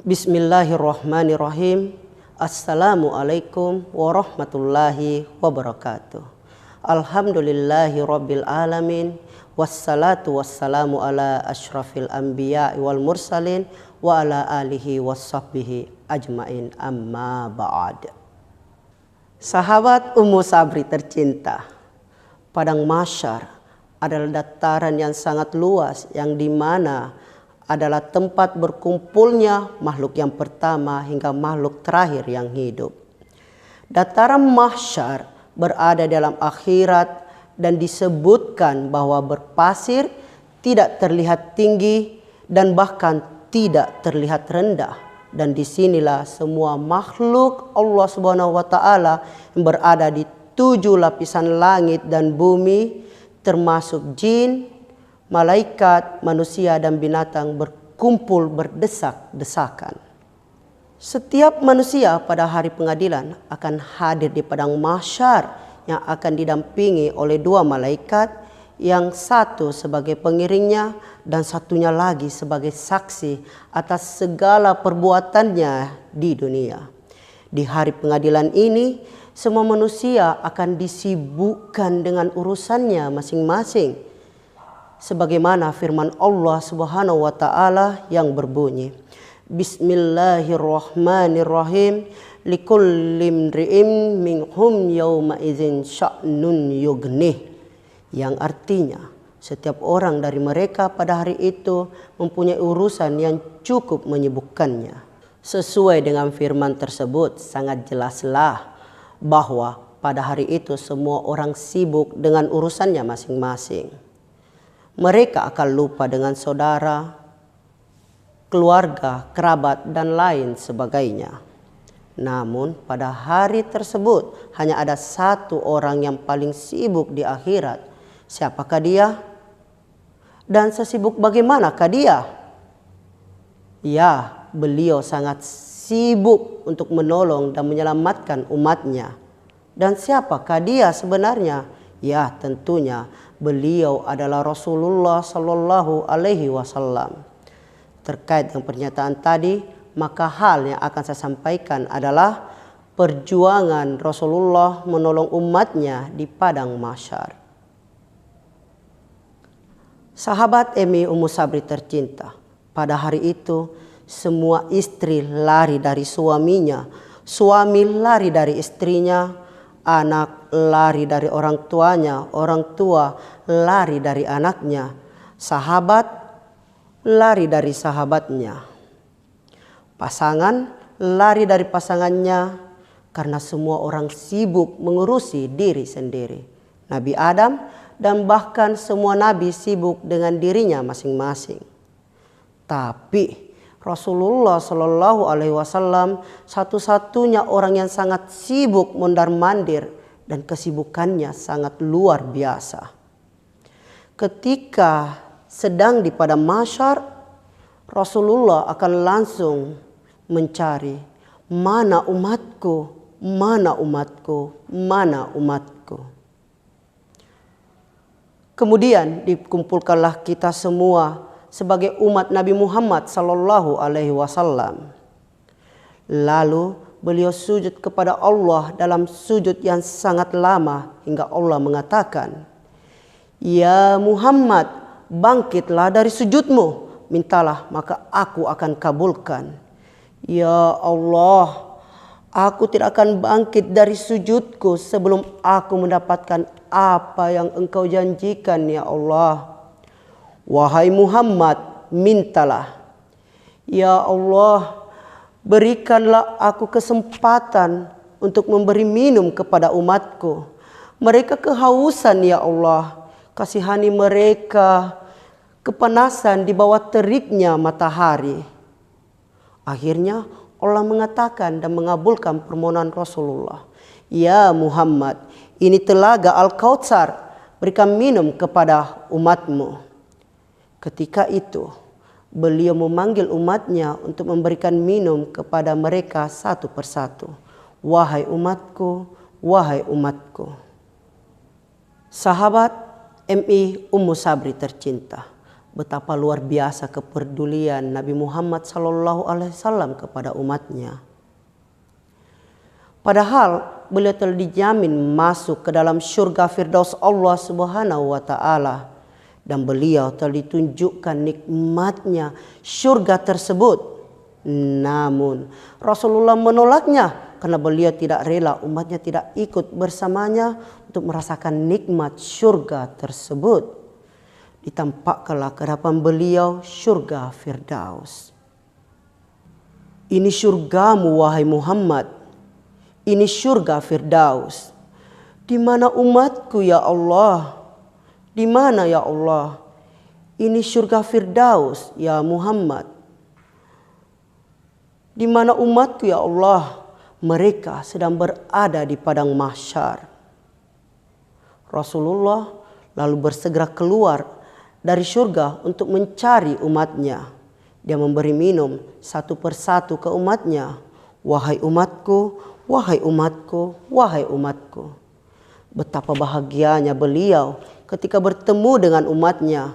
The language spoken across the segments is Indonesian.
Bismillahirrahmanirrahim. Assalamualaikum warahmatullahi wabarakatuh. Alhamdulillahi rabbil alamin. Wassalatu wassalamu ala ashrafil anbiya wal mursalin wa ala alihi wassahbihi ajmain, amma ba'd. Sahabat Ummu Sabri tercinta, Padang Mahsyar adalah dataran yang sangat luas yang dimana adalah tempat berkumpulnya makhluk yang pertama hingga makhluk terakhir yang hidup. Dataran Mahsyar berada dalam akhirat dan disebutkan bahwa berpasir, tidak terlihat tinggi dan bahkan tidak terlihat rendah. Dan disinilah semua makhluk Allah Subhanahu wa Ta'ala yang berada di 7 lapisan langit dan bumi, termasuk jin, malaikat, manusia dan binatang berkumpul berdesak-desakan. Setiap manusia pada hari pengadilan akan hadir di Padang Mahsyar yang akan didampingi oleh 2 malaikat, yang satu sebagai pengiringnya dan satunya lagi sebagai saksi atas segala perbuatannya di dunia. Di hari pengadilan ini, semua manusia akan disibukkan dengan urusannya masing-masing. Sebagaimana firman Allah Subhanahu wa Ta'ala yang berbunyi, Bismillahirrahmanirrahim. Likulli imri'in minhum yawma idzin sya'nun yughnih, yang artinya setiap orang dari mereka pada hari itu mempunyai urusan yang cukup menyibukkannya. Sesuai dengan firman tersebut, sangat jelaslah bahwa pada hari itu semua orang sibuk dengan urusannya masing-masing. Mereka akan lupa dengan saudara, keluarga, kerabat, dan lain sebagainya. Namun pada hari tersebut hanya ada satu orang yang paling sibuk di akhirat. Siapakah dia? Dan sesibuk bagaimanakah dia? Ya, beliau sangat sibuk untuk menolong dan menyelamatkan umatnya. Dan siapakah dia sebenarnya? Ya, tentunya beliau adalah Rasulullah Sallallahu Alaihi Wasallam. Terkait dengan pernyataan tadi, maka hal yang akan saya sampaikan adalah perjuangan Rasulullah menolong umatnya di Padang Mahsyar. Sahabat Ummu Sabri tercinta, pada hari itu semua istri lari dari suaminya, suami lari dari istrinya, anak lari dari orang tuanya, orang tua lari dari anaknya, sahabat lari dari sahabatnya. Pasangan lari dari pasangannya karena semua orang sibuk mengurusi diri sendiri. Nabi Adam dan bahkan semua nabi sibuk dengan dirinya masing-masing. Tapi Rasulullah Shallallahu Alaihi Wasallam satu-satunya orang yang sangat sibuk mondar-mandir dan kesibukannya sangat luar biasa. Ketika sedang di Padang Mahsyar, Rasulullah akan langsung mencari mana umatku, mana umatku, mana umatku. Kemudian dikumpulkanlah kita semua sebagai umat Nabi Muhammad Sallallahu Alaihi Wasallam. Lalu beliau sujud kepada Allah dalam sujud yang sangat lama hingga Allah mengatakan, Ya Muhammad, bangkitlah dari sujudmu, mintalah maka aku akan kabulkan. Ya Allah, aku tidak akan bangkit dari sujudku sebelum aku mendapatkan apa yang engkau janjikan ya Allah. Wahai Muhammad, mintalah. Ya Allah, berikanlah aku kesempatan untuk memberi minum kepada umatku. Mereka kehausan ya Allah, kasihani mereka kepanasan di bawah teriknya matahari. Akhirnya Allah mengatakan dan mengabulkan permohonan Rasulullah. Ya Muhammad, ini telaga Al-Kautsar, berikan minum kepada umatmu. Ketika itu beliau memanggil umatnya untuk memberikan minum kepada mereka satu persatu. Wahai umatku, wahai umatku. Sahabat MI Ummu Sabri tercinta, betapa luar biasa kepedulian Nabi Muhammad SAW kepada umatnya. Padahal beliau telah dijamin masuk ke dalam surga Firdaus Allah Subhanahu wa Ta'ala, dan beliau telah ditunjukkan nikmatnya surga tersebut. Namun Rasulullah menolaknya karena beliau tidak rela umatnya tidak ikut bersamanya untuk merasakan nikmat surga tersebut. Ditampakkanlah ke hadapan beliau surga Firdaus. Ini surgamu wahai Muhammad. Ini surga Firdaus. Di mana umatku ya Allah? Di mana ya Allah? Ini surga Firdaus ya Muhammad. Di mana umatku ya Allah? Mereka sedang berada di padang mahsyar. Rasulullah lalu bersegera keluar dari surga untuk mencari umatnya. Dia memberi minum satu persatu ke umatnya. Wahai umatku, wahai umatku, wahai umatku. Betapa bahagianya beliau ketika bertemu dengan umatnya.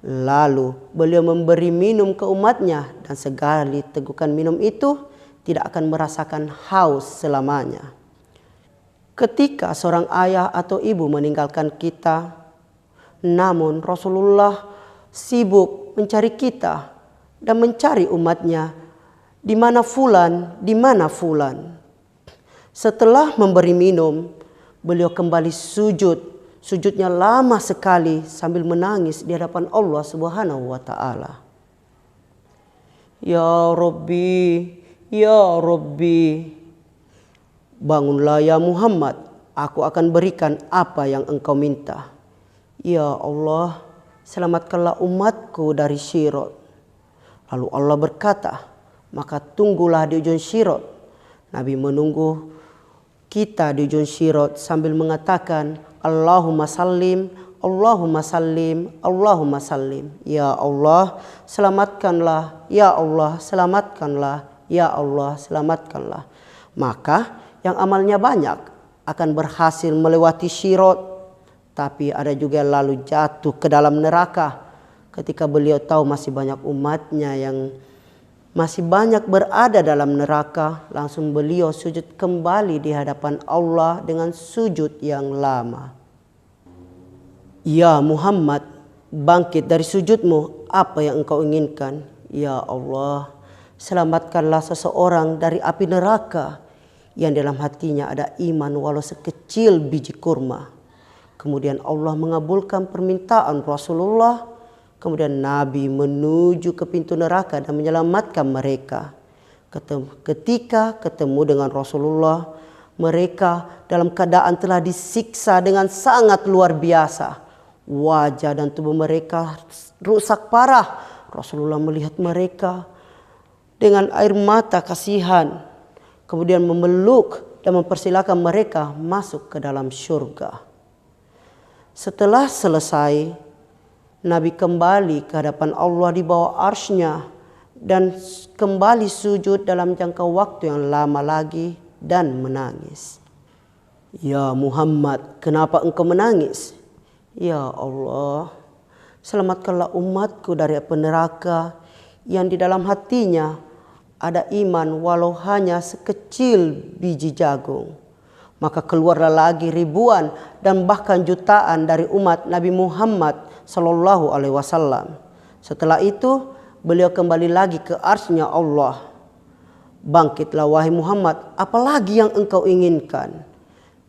Lalu beliau memberi minum ke umatnya, dan sekali tegukan minum itu tidak akan merasakan haus selamanya. Ketika seorang ayah atau ibu meninggalkan kita, namun Rasulullah sibuk mencari kita dan mencari umatnya. Di mana fulan, di mana fulan. Setelah memberi minum, beliau kembali sujud. Sujudnya lama sekali sambil menangis di hadapan Allah Subhanahu wa Ta'ala. Ya Rabbi, ya Rabbi, bangunlah ya Muhammad, aku akan berikan apa yang engkau minta. Ya Allah, selamatkanlah umatku dari Sirat. Lalu Allah berkata, maka tunggulah di ujung Sirat. Nabi menunggu kita di ujung Sirat sambil mengatakan, Allahumma sallim, Allahumma sallim, Allahumma sallim. Ya Allah, selamatkanlah, ya Allah, selamatkanlah, ya Allah, selamatkanlah. Maka yang amalnya banyak akan berhasil melewati Sirat, tapi ada juga yang lalu jatuh ke dalam neraka. Ketika beliau tahu masih banyak umatnya yang masih banyak berada dalam neraka, langsung beliau sujud kembali di hadapan Allah dengan sujud yang lama. Ya Muhammad, bangkit dari sujudmu, apa yang engkau inginkan? Ya Allah, selamatkanlah seseorang dari api neraka yang dalam hatinya ada iman walau sekecil biji kurma. Kemudian Allah mengabulkan permintaan Rasulullah. Kemudian Nabi menuju ke pintu neraka dan menyelamatkan mereka. Ketika ketemu dengan Rasulullah, mereka dalam keadaan telah disiksa dengan sangat luar biasa. Wajah dan tubuh mereka rusak parah. Rasulullah melihat mereka dengan air mata kasihan. Kemudian memeluk dan mempersilakan mereka masuk ke dalam surga. Setelah selesai, Nabi kembali ke hadapan Allah di bawah arsy-Nya dan kembali sujud dalam jangka waktu yang lama lagi dan menangis. Ya Muhammad, kenapa engkau menangis? Ya Allah, selamatkanlah umatku dari api neraka yang di dalam hatinya ada iman walau hanya sekecil biji jagung. Maka keluarlah lagi ribuan dan bahkan jutaan dari umat Nabi Muhammad Sallallahu Alaihi Wasallam. Setelah itu beliau kembali lagi ke arsy-Nya Allah. Bangkitlah wahai Muhammad, apalagi yang engkau inginkan?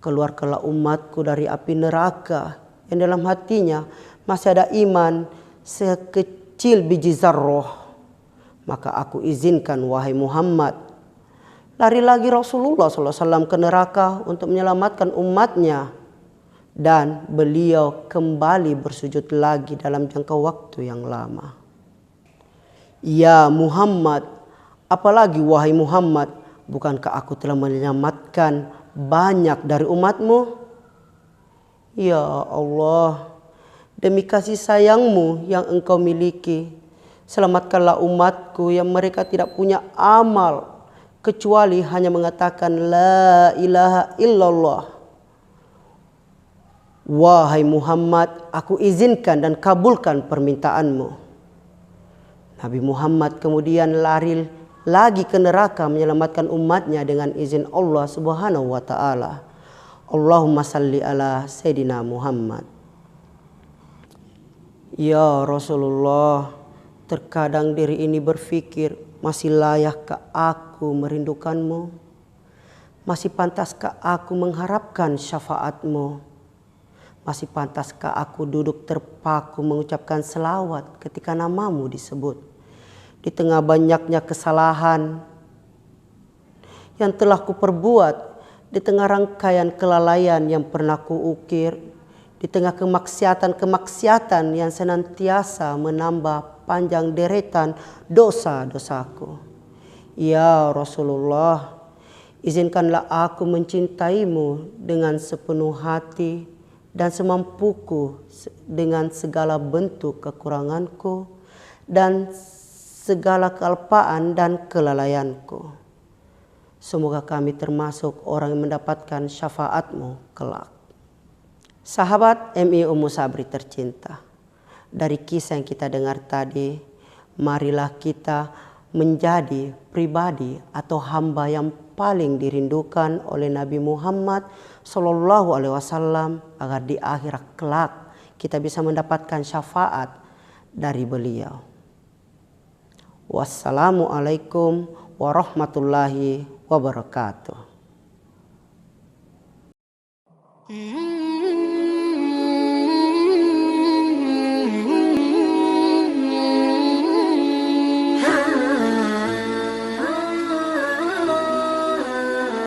Keluarkanlah umatku dari api neraka yang dalam hatinya masih ada iman sekecil biji zarrah. Maka aku izinkan wahai Muhammad. Lari lagi Rasulullah SAW ke neraka untuk menyelamatkan umatnya. Dan beliau kembali bersujud lagi dalam jangka waktu yang lama. Ya Muhammad, apalagi wahai Muhammad, bukankah aku telah menyelamatkan banyak dari umatmu? Ya Allah, demi kasih sayangmu yang engkau miliki, Selamatkanlah umatku yang mereka tidak punya amal kecuali hanya mengatakan la ilaha illallah. Wahai Muhammad, aku izinkan dan kabulkan permintaanmu. Nabi Muhammad kemudian lari lagi ke neraka menyelamatkan umatnya dengan izin Allah Subhanahu wa taala. Allahumma salli ala Sayyidina Muhammad. Ya Rasulullah, terkadang diri ini berpikir, masih layakkah aku merindukanmu? Masih pantaskah aku mengharapkan syafaatmu? Masih pantaskah aku duduk terpaku mengucapkan selawat ketika namamu disebut? Di tengah banyaknya kesalahan yang telah kuperbuat, di tengah rangkaian kelalaian yang pernah kuukir, di tengah kemaksiatan-kemaksiatan yang senantiasa menambah panjang deretan dosa-dosaku. Ya Rasulullah, izinkanlah aku mencintaimu dengan sepenuh hati dan semampuku dengan segala bentuk kekuranganku dan segala kealpaan dan kelalaianku. Semoga kami termasuk orang yang mendapatkan syafaatmu kelak. Sahabat MI Ummu Sabri tercinta, dari kisah yang kita dengar tadi, marilah kita menjadi pribadi atau hamba yang paling dirindukan oleh Nabi Muhammad Sallallahu Alaihi Wasallam agar di akhirat kelak kita bisa mendapatkan syafaat dari beliau. Wassalamualaikum warahmatullahi wabarakatuh.